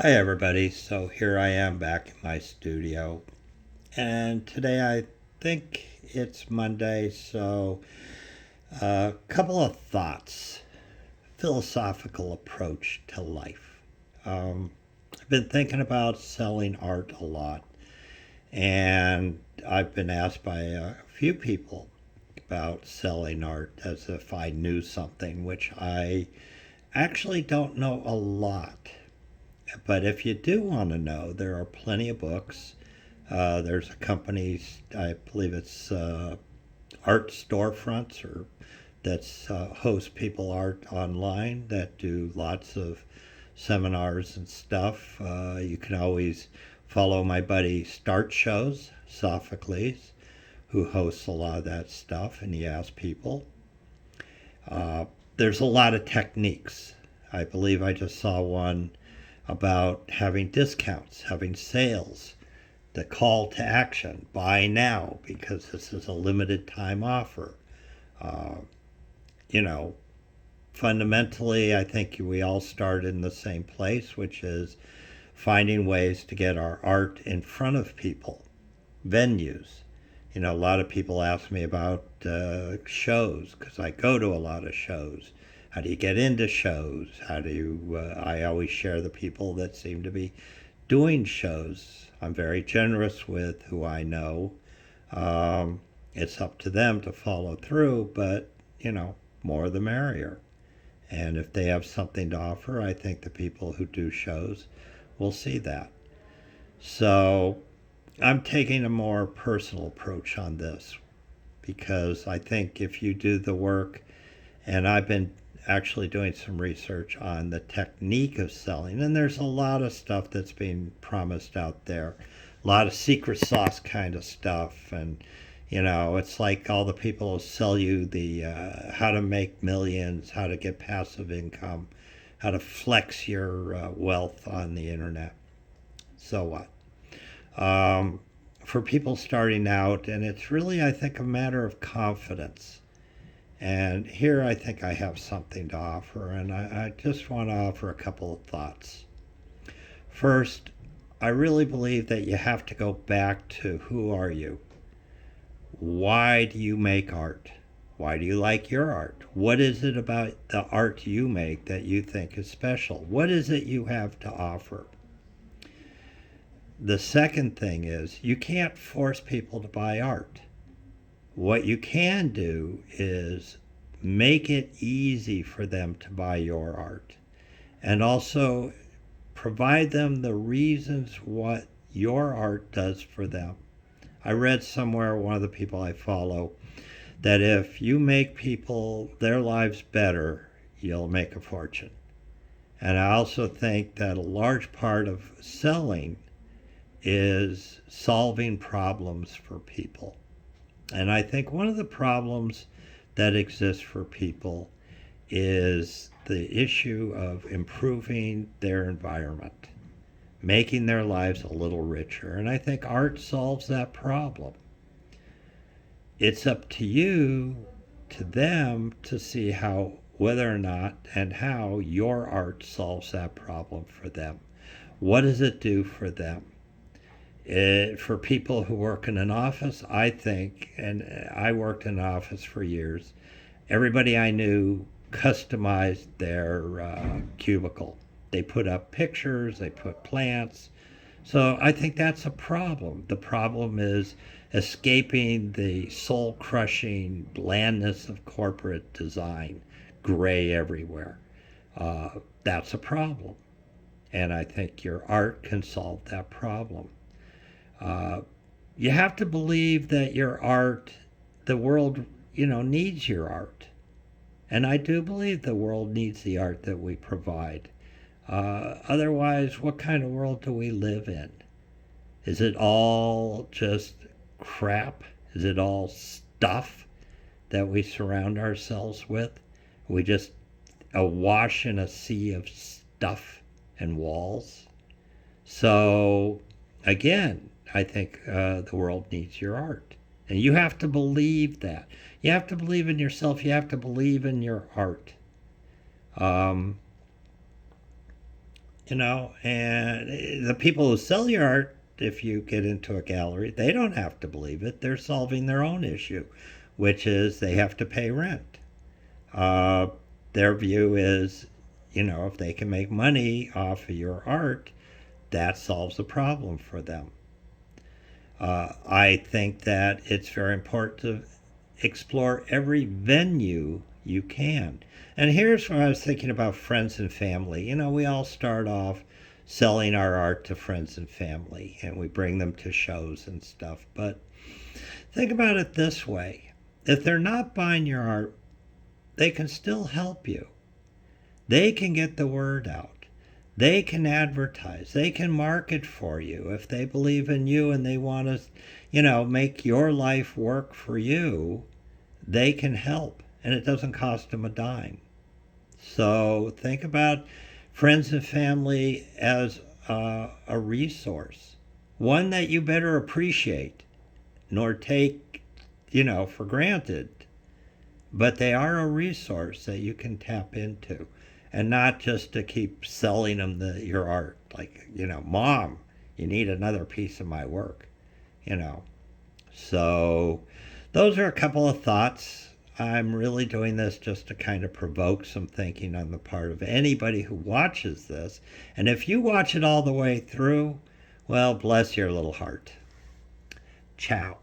Hi, everybody. So here I am back in my studio, and today I think it's Monday, so a couple of thoughts, philosophical approach to life. Um, I've been thinking about selling art a lot, and I've been asked by a few people about selling art as if I knew something, which I actually don't know a lot. But if you do want to know, there are plenty of books. There's a company, I believe it's Art Storefronts, or that's host people art online that do lots of seminars and stuff. You can always follow my buddy Start Shows, Sophocles, who hosts a lot of that stuff, and he asks people. Uh, there's a lot of techniques. I believe I just saw one about having discounts, having sales, the call to action, buy now because this is a limited time offer. Uh, you know, Fundamentally, I think we all start in the same place, which is finding ways to get our art in front of people, venues. A lot of people ask me about shows because I go to a lot of shows. How do you get into shows? How do you? I always share the people that seem to be doing shows. I'm very generous with who I know. It's up to them to follow through, but more the merrier. And if they have something to offer, I think the people who do shows will see that. So I'm taking a more personal approach on this because I think if you do the work, and I've been actually doing some research on the technique of selling, and there's a lot of stuff that's being promised out there, a lot of secret sauce kind of stuff, and it's like all the people who sell you the how to make millions, how to get passive income, how to flex your wealth on the internet. So what? For people starting out, and it's really, I think, a matter of confidence. And here I think I have something to offer, and I just want to offer a couple of thoughts. First, I really believe that you have to go back to who are you? Why do you make art? Why do you like your art? What is it about the art you make that you think is special? What is it you have to offer? The second thing is you can't force people to buy art. What you can do is make it easy for them to buy your art and also provide them the reasons what your art does for them. I read somewhere, one of the people I follow, that if you make people their lives better, you'll make a fortune. And I also think that a large part of selling is solving problems for people. And I think one of the problems that exists for people is the issue of improving their environment, making their lives a little richer. And I think art solves that problem. It's up to you, to them, to see how, whether or not, and how your art solves that problem for them. What does it do for them? For people who work in an office, I think, and I worked in an office for years, everybody I knew customized their cubicle. They put up pictures, they put plants. So I think that's a problem. The problem is escaping the soul crushing blandness of corporate design, gray everywhere. That's a problem. And I think your art can solve that problem. Uh, you have to believe that your art, the world, needs your art. And I do believe the world needs the art that we provide. Otherwise, what kind of world do we live in? Is it all just crap? Is it all stuff that we surround ourselves with? We just awash in a sea of stuff and walls. So, again, I think the world needs your art. And you have to believe that. You have to believe in yourself. You have to believe in your art. Um, and the people who sell your art, if you get into a gallery, they don't have to believe it. They're solving their own issue, which is they have to pay rent. Uh, their view is, if they can make money off of your art, that solves the problem for them. I think that it's very important to explore every venue you can. And here's what I was thinking about friends and family. We all start off selling our art to friends and family, and we bring them to shows and stuff. But think about it this way: if they're not buying your art, they can still help you. They can get the word out. They can advertise. They can market for you. If they believe in you and they want to, make your life work for you, they can help. And it doesn't cost them a dime. So think about friends and family as a resource, one that you better appreciate nor take, for granted. But they are a resource that you can tap into, and not just to keep selling them your art. Like, Mom, you need another piece of my work, you know. So those are a couple of thoughts. I'm really doing this just to kind of provoke some thinking on the part of anybody who watches this. And if you watch it all the way through, well, bless your little heart. Ciao.